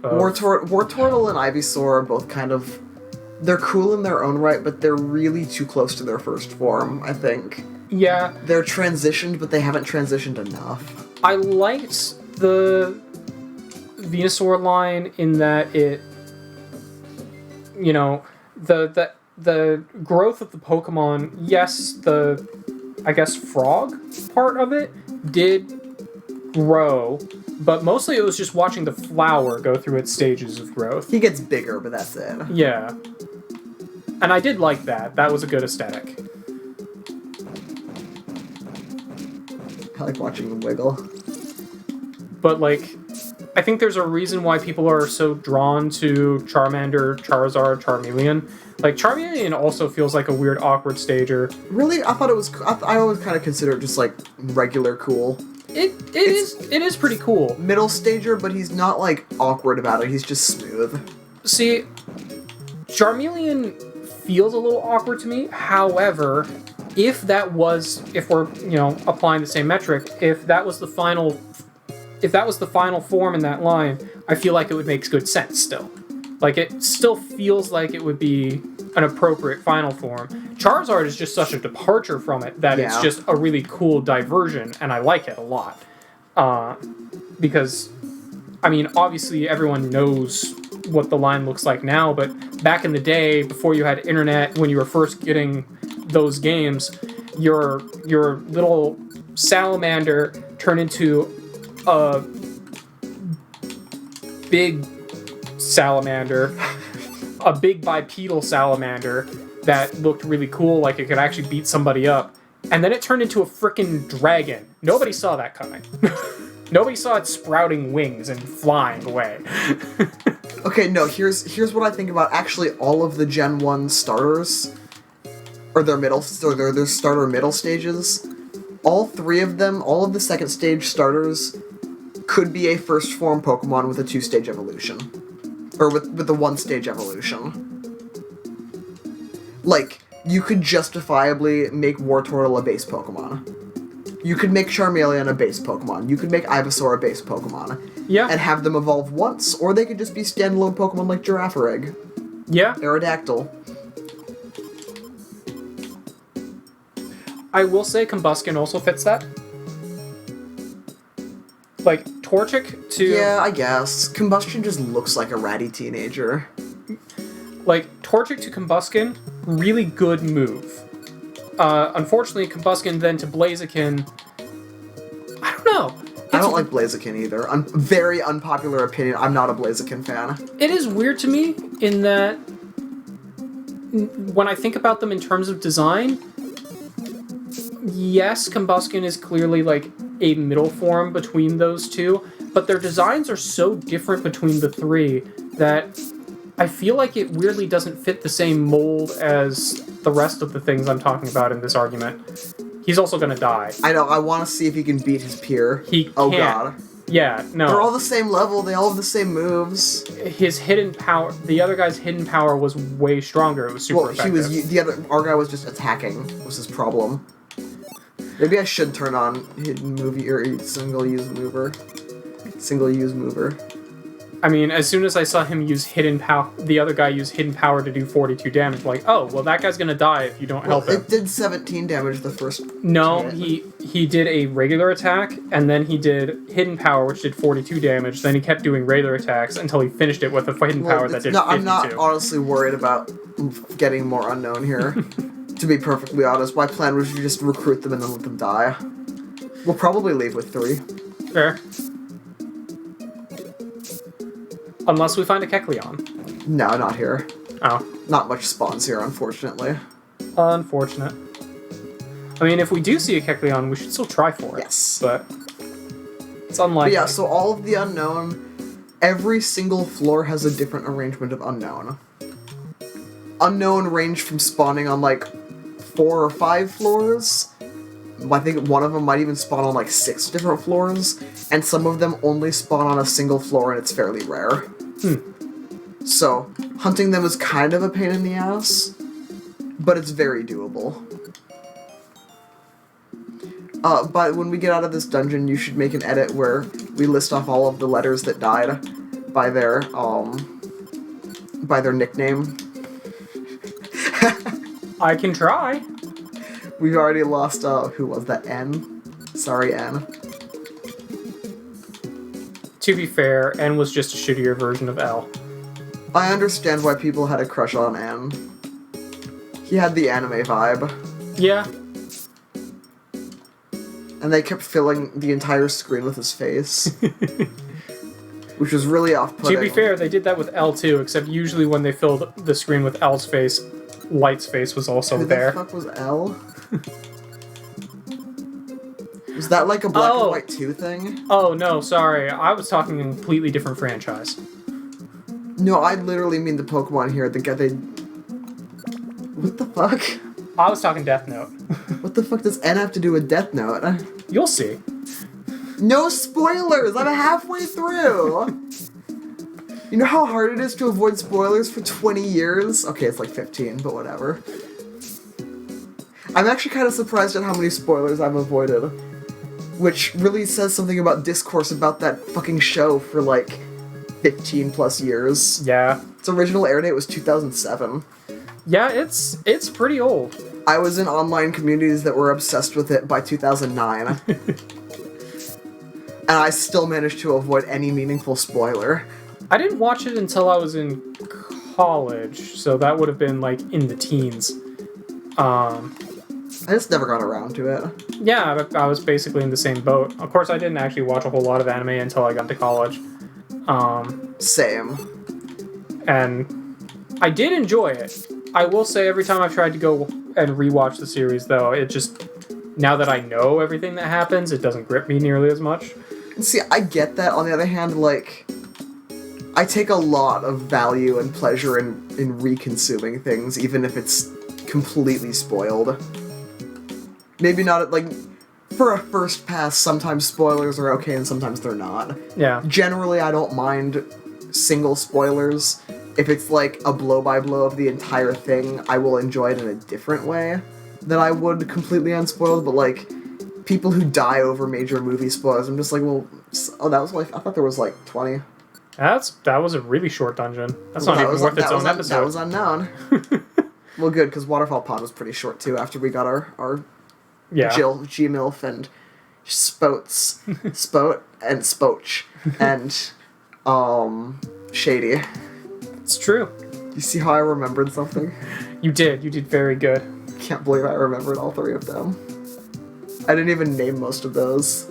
Wartortle and Ivysaur are both kind of... They're cool in their own right, but they're really too close to their first form, I think. Yeah. They're transitioned, but they haven't transitioned enough. I liked the Venusaur line in that it... You know, the growth of the Pokemon, yes, the, I guess, frog part of it did grow, but mostly it was just watching the flower go through its stages of growth. He gets bigger, but that's it. Yeah. And I did like that. That was a good aesthetic. I like watching him wiggle. But, like, I think there's a reason why people are so drawn to Charmander, Charizard, Charmeleon. Like, Charmeleon also feels like a weird, awkward stager. Really? I thought it was... I always kind of consider it just, like, regular cool. It is pretty cool. Middle stager, but he's not, like, awkward about it. He's just smooth. See, Charmeleon feels a little awkward to me. However, if we're, applying the same metric, if that was the final form in that line, I feel like it would make good sense still. Like, it still feels like it would be an appropriate final form. Charizard is just such a departure from it that it's just a really cool diversion, and I like it a lot. Because, I mean, obviously everyone knows what the line looks like now, but back in the day, before you had internet, when you were first getting those games, your little salamander turned into a big salamander, a big bipedal salamander that looked really cool, like it could actually beat somebody up, and then it turned into a frickin' dragon. Nobody saw that coming. Nobody saw it sprouting wings and flying away. Okay, no, here's what I think about actually all of the Gen 1 starters, or their starter middle stages. All three of them, all of the second stage starters, could be a first form Pokemon with a 2-stage evolution. Or with a 1-stage evolution. Like, you could justifiably make Wartortle a base Pokemon. You could make Charmeleon a base Pokemon. You could make Ivysaur a base Pokemon. Yeah. And have them evolve once, or they could just be standalone Pokemon like Girafarig. Yeah. Aerodactyl. I will say Combusken also fits that. Like, Torchic to... Yeah, I guess. Combustion just looks like a ratty teenager. Like, Torchic to Combusken, really good move. Unfortunately, Combusken then to Blaziken, I don't know. I don't like Blaziken either. Very unpopular opinion, I'm not a Blaziken fan. It is weird to me in that when I think about them in terms of design, yes, Combusken is clearly like a middle form between those two, but their designs are so different between the three that I feel like it weirdly doesn't fit the same mold as the rest of the things I'm talking about in this argument. He's also gonna die. I know, I want to see if he can beat his peer. Oh god. Yeah, no. They're all the same level, they all have the same moves. His hidden power, the other guy's hidden power was way stronger. It was super effective. Our guy was just attacking, was his problem. Maybe I should turn on hidden movie or single-use mover. Single-use mover. I mean, as soon as I saw him use hidden power, the other guy use hidden power to do 42 damage, like, oh, well, that guy's gonna die if you don't help him. It did 17 damage the first No, hit. he did a regular attack, and then he did hidden power, which did 42 damage, then he kept doing regular attacks until he finished it with a hidden power that did 52. I'm not honestly worried about getting more unknown here. To be perfectly honest, my plan was to just recruit them and then let them die. We'll probably leave with 3. Fair. Unless we find a Kecleon. No, not here. Oh. Not much spawns here, unfortunately. Unfortunate. I mean, if we do see a Kecleon, we should still try for it. Yes. But it's unlikely. But yeah, so all of the unknown, every single floor has a different arrangement of unknown. Unknown range from spawning on like 4 or 5 floors. I think one of them might even spawn on like 6 different floors, and some of them only spawn on a single floor and it's fairly rare. So, hunting them is kind of a pain in the ass, but it's very doable. But when we get out of this dungeon, you should make an edit where we list off all of the letters that died. by their nickname. I can try. We've already lost, who was that? N? Sorry, N. To be fair, N was just a shittier version of L. I understand why people had a crush on N. He had the anime vibe. Yeah. And they kept filling the entire screen with his face. Which was really off-putting. To be fair, they did that with L too, except usually when they filled the screen with L's face, Light's face was also there. Who the fuck was L? Was that like a Black and White 2 thing? Oh, no, sorry. I was talking a completely different franchise. No, I literally mean the Pokemon here. The guy they... What the fuck? I was talking Death Note. What the fuck does N have to do with Death Note? You'll see. No spoilers! I'm halfway through! You know how hard it is to avoid spoilers for 20 years? Okay, it's like 15, but whatever. I'm actually kind of surprised at how many spoilers I've avoided. Which really says something about discourse about that fucking show for like 15 plus years. Yeah. Its original air date was 2007. Yeah, it's pretty old. I was in online communities that were obsessed with it by 2009. And I still managed to avoid any meaningful spoiler. I didn't watch it until I was in college, so that would have been like in the teens. I just never got around to it. Yeah, I was basically in the same boat. Of course, I didn't actually watch a whole lot of anime until I got to college. Same. And I did enjoy it. I will say every time I've tried to go and rewatch the series, though, it just... Now that I know everything that happens, it doesn't grip me nearly as much. See, I get that. On the other hand, like... I take a lot of value and pleasure in reconsuming things, even if it's completely spoiled. Maybe not, like... For a first pass, sometimes spoilers are okay and sometimes they're not. Yeah. Generally, I don't mind single spoilers. If it's like a blow-by-blow of the entire thing, I will enjoy it in a different way than I would completely unspoiled, but like, people who die over major movie spoilers, I'm just like, well, oh, that was like, I thought there was like 20. That was a really short dungeon. That's not even worth its own episode. That was unknown. Well, good, because Waterfall Pond was pretty short too, after we got our Jill, G-MILF, and Spoat, and Spoach, and, Shady. It's true. You see how I remembered something? You did very good. Can't believe I remembered all three of them. I didn't even name most of those.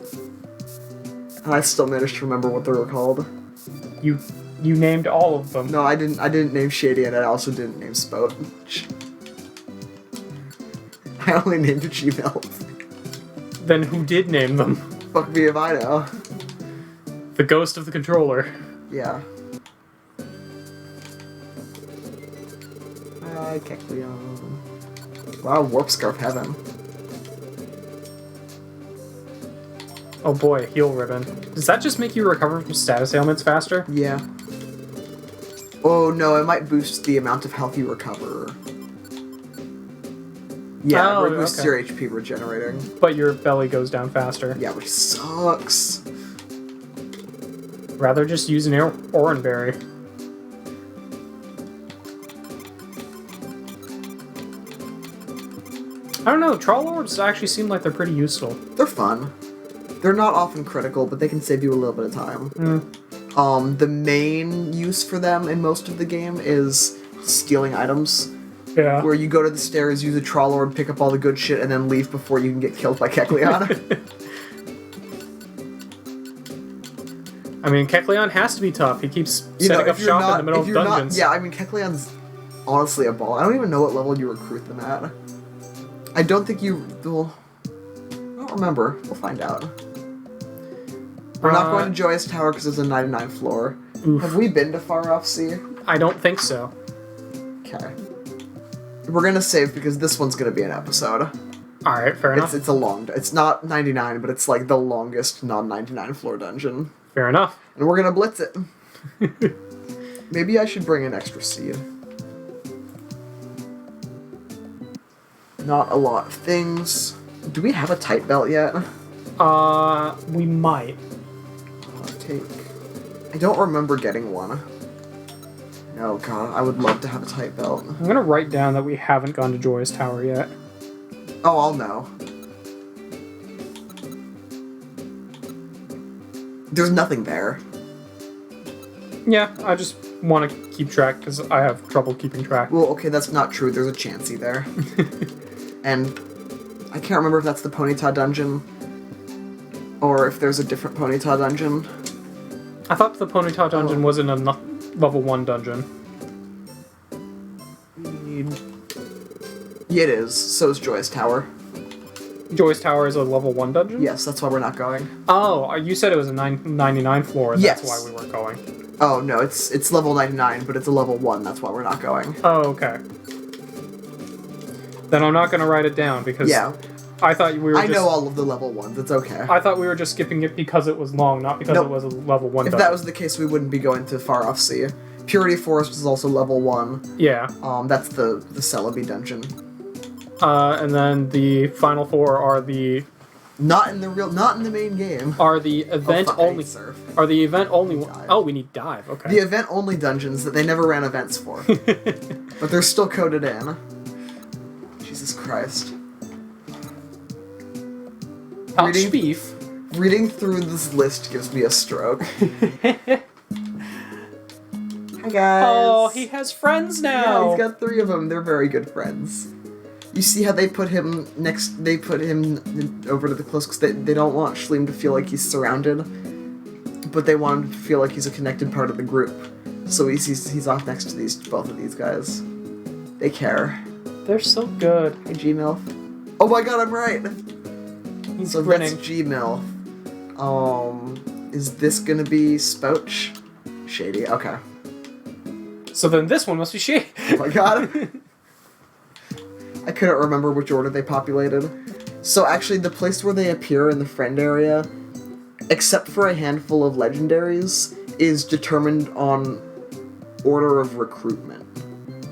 And I still managed to remember what they were called. You named all of them. No, I didn't name Shady, and I also didn't name Spout. I only named a Gmail. Then who did name them? Fuck me if I know. The ghost of the controller. Yeah. Kecleon. Wow, Warp Scarf Heaven. Oh boy, heal ribbon. Does that just make you recover from status ailments faster? Yeah. Oh no, it might boost the amount of health you recover. Yeah, it boosts your HP regenerating. But your belly goes down faster. Yeah, which sucks. Rather just use an Oranberry. I don't know, Troll Orbs actually seem like they're pretty useful. They're fun. They're not often critical, but they can save you a little bit of time. The main use for them in most of the game is stealing items. Yeah. Where you go to the stairs, use a Troll Orb, pick up all the good shit, and then leave before you can get killed by Kecleon. I mean, Kecleon has to be tough. He keeps setting up shop in the middle of dungeons. Yeah, I mean, Kecleon's honestly a ball. I don't even know what level you recruit them at. I don't think you... Well, I don't remember. We'll find out. We're not going to Joyous Tower because there's a 99 floor. Oof. Have we been to Far Off Sea? I don't think so. Okay. We're going to save because this one's going to be an episode. Alright, fair enough. It's a long... It's not 99, but it's like the longest non-99 floor dungeon. Fair enough. And we're going to blitz it. Maybe I should bring an extra seed. Not a lot of things. Do we have a tight belt yet? We might. I I don't remember getting one. No, God, I would love to have a type belt. I'm gonna write down that we haven't gone to Joyous Tower yet. Oh, I'll know. There's nothing there. Yeah, I just want to keep track because I have trouble keeping track. Well, okay, that's not true. There's a Chansey there. And I can't remember if that's the Ponyta dungeon or if there's a different Ponyta dungeon. I thought the Ponyta dungeon was in a level 1 dungeon. Yeah, it is. So is Joyous Tower. Joyous Tower is a level 1 dungeon? Yes, that's why we're not going. Oh, you said it was a 99 floor, and Yes. that's why we weren't going. Oh, no, it's level 99, but it's a level 1, that's why we're not going. Oh, okay. Then I'm not going to write it down, because Yeah. I thought we were I know all of the level 1s, it's okay. I thought we were just skipping it because it was long, not because Nope. it was a level 1 If dungeon. that was the case, we wouldn't be going to Far Off Sea. Purity Forest is also level 1. Yeah. That's the Celebi dungeon. And then the final 4 are the Not in the main game. event fuck, I only. hate surf. Are the event only? Dive. Oh, we need dive. Okay. The event only dungeons that they never ran events for. But they're still coded in. Jesus Christ. Ouch, beef. Reading through this list gives me a stroke. Hi guys. Oh, he has friends Yeah, now. he's got 3 of them. They're very good friends. You see how they put him next? They put him over to the close because they don't want Schleem to feel like he's surrounded, but they want him to feel like he's a connected part of the group. So he's off next to both of these guys. They care. They're so good. Hey Gmail. Oh my God, I'm right. He's So grinning. that's Gmail. Is this gonna be Spouch? Shady. Okay. So then this one must be she. Oh my God. I couldn't remember which order they populated. So actually, the place where they appear in the friend area, except for a handful of legendaries, is determined on order of recruitment.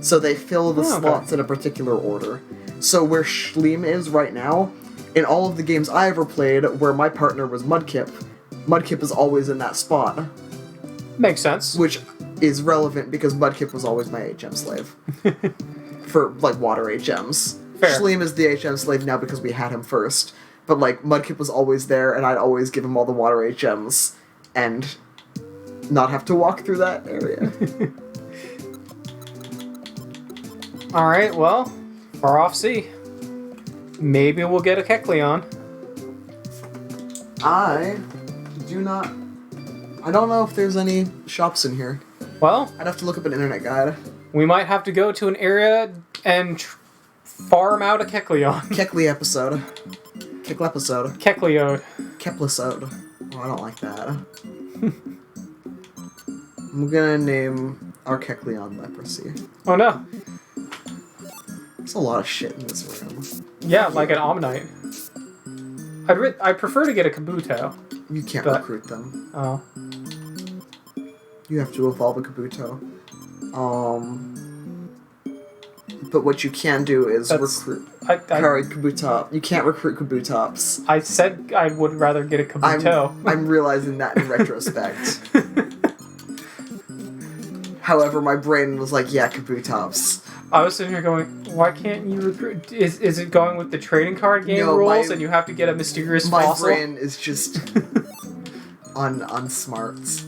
So they fill the slots in a particular order. So where Schleem is right now, in all of the games I ever played where my partner was Mudkip, Mudkip is always in that spot. Makes sense. Which is relevant because Mudkip was always my HM slave. For, like, water HMs. Fair. Schleem is the HM slave now because we had him first. But, like, Mudkip was always there, and I'd always give him all the water HMs, and not have to walk through that area. Alright, well, Far Off Sea. Maybe we'll get a Kecleon. I don't know if there's any shops in here. Well, I'd have to look up an internet guide. we might have to go to an area and farm out a Kecleon. Keckley episode. Keckle episode. Kecleode. Keplisode. Oh, I don't like that. I'm gonna name our Kecleon Leprosy. Oh no. There's a lot of shit in this room. Yeah, like an Omnite. I'd prefer to get a Kabuto. You can't But- recruit them. Oh. You have to evolve a Kabuto. But what you can do is recruit. Carry Kabutop. You can't recruit Kabutops. I said I would rather get a Kabuto. I'm realizing that in retrospect. However, my brain was like, yeah, Kabutops. I was sitting here going, why can't you recruit? Is it going with the trading card game No, rules and you have to get a mysterious My fossil? brain is just unsmarts.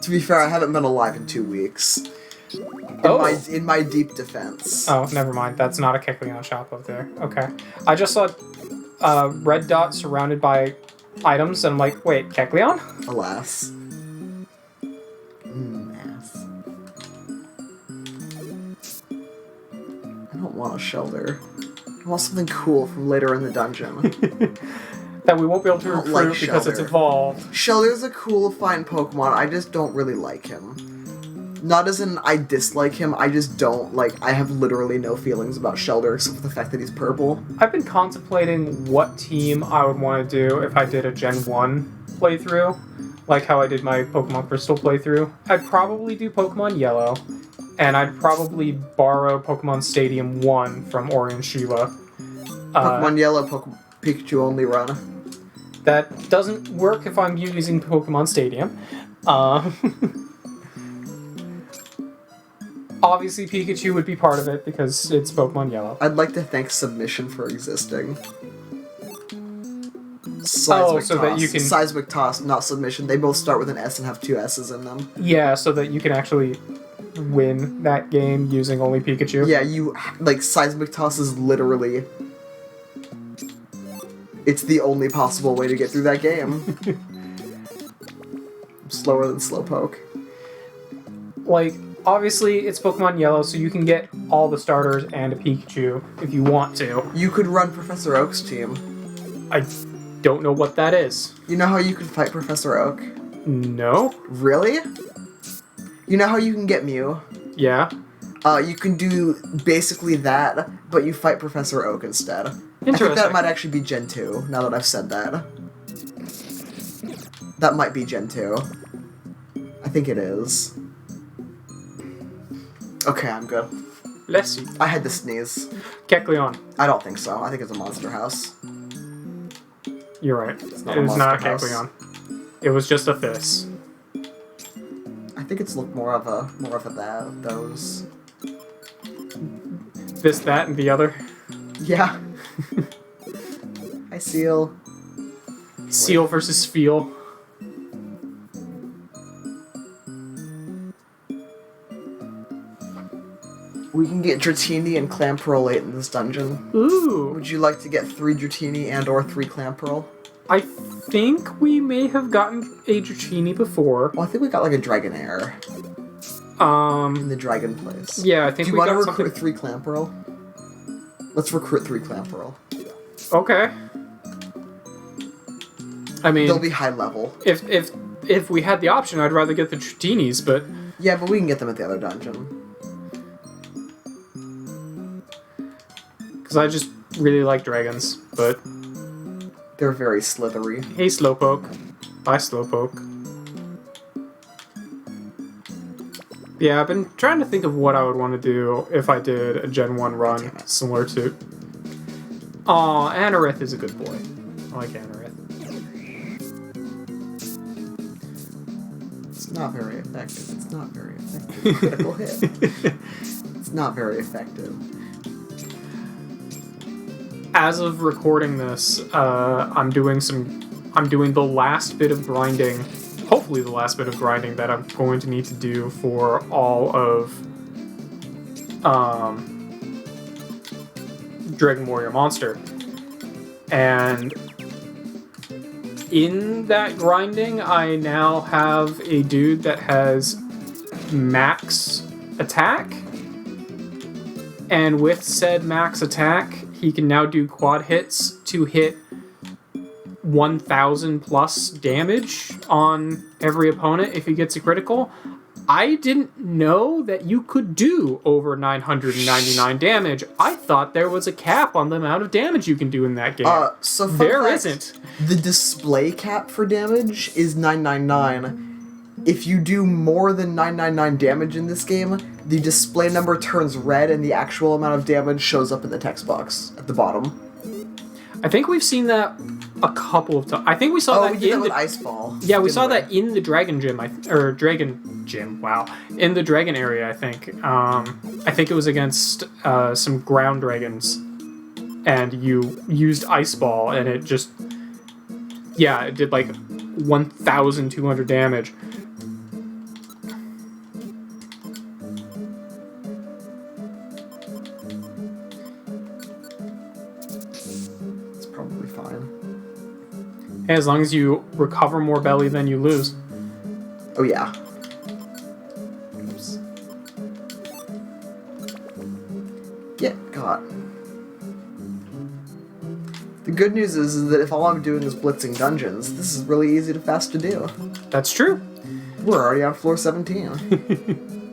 To be fair, I haven't been alive in 2 weeks. In my deep defense. Oh, never mind. That's not a Kecleon shop up there. Okay. I just saw a red dot surrounded by items, and I'm like, wait, Kecleon? Alas. Ass. I don't want a shelter. I want something cool from later in the dungeon. That we won't be able to I don't recruit like because it's Shelter. evolved. Shelter's a cool, fine Pokemon, I just don't really like him. Not as in I dislike him, I just don't, like, I have literally no feelings about Shelter except for the fact that he's purple. I've been contemplating what team I would want to do if I did a Gen 1 playthrough, like how I did my Pokemon Crystal playthrough. I'd probably do Pokemon Yellow, and I'd probably borrow Pokemon Stadium 1 from Ori and Sheila. Pokemon Yellow, Pikachu only run. That doesn't work if I'm using Pokemon Stadium. Obviously, Pikachu would be part of it because it's Pokemon Yellow. I'd like to thank Submission for existing. So that you can... Seismic Toss, not Submission. They both start with an S and have 2 S's in them. Yeah, so that you can actually win that game using only Pikachu. Yeah, Seismic Toss is literally... It's the only possible way to get through that game. Slower than Slowpoke. Obviously, it's Pokemon Yellow, so you can get all the starters and a Pikachu if you want to. You could run Professor Oak's team. I don't know what that is. You know how you can fight Professor Oak? No. Really? You know how you can get Mew? Yeah. You can do basically that, but you fight Professor Oak instead. I think that might actually be Gen 2, now that I've said that. That might be Gen 2. I think it is. Okay, I'm good. Let's see. I had to sneeze. Kecleon. I don't think so. I think it's a Monster House. You're right. It's It was not a Kecleon. It was just a Fizz. I think it's more of a those. This, that, and the other. Yeah. Hi, Seal. Seal versus Feel. We can get Dratini and Clamperl late in this dungeon. Ooh. Would you like to get 3 Dratini and or 3 Clamperl? I think we may have gotten a Dratini before. Well, I think we got like a Dragonair in the Dragon place. Yeah, I think Do you we want to got recruit something... 3 Clamperl? Let's recruit 3 Clamperl. Okay. I mean... They'll be high level. If we had the option, I'd rather get the Dratinis, but... Yeah, but we can get them at the other dungeon. Because I just really like dragons, but... They're very slithery. Hey, Slowpoke. Bye, Slowpoke. Yeah, I've been trying to think of what I would want to do if I did a Gen 1 run similar to... Aw, Anorith is a good boy. I like Anorith. It's not very effective. It's not very effective. Critical hit. It's not very effective. As of recording this, I'm doing the last bit of grinding, hopefully the last bit of grinding that I'm going to need to do for all of Dragon Warrior Monster. And in that grinding, I now have a dude that has max attack, and with said max attack, he can now do quad hits to hit 1,000 plus damage on every opponent if he gets a critical. I didn't know that you could do over 999 damage. I thought there was a cap on the amount of damage you can do in that game. So there isn't. The display cap for damage is 999. If you do more than 999 damage in this game, the display number turns red and the actual amount of damage shows up in the text box at the bottom. I think we've seen that a couple of times. I think we saw that in with Ice Ball. Yeah, we saw that in the Dragon Gym, wow. In the Dragon area, I think. I think it was against some ground dragons, and you used Ice Ball, and it just... Yeah, it did like 1,200 damage. It's probably fine. Hey, as long as you recover more belly than you lose. Oh, yeah. Oops. Yeah, God. The good news is that if all I'm doing is blitzing dungeons, this is really easy to fast to do. That's true. We're already on floor 17.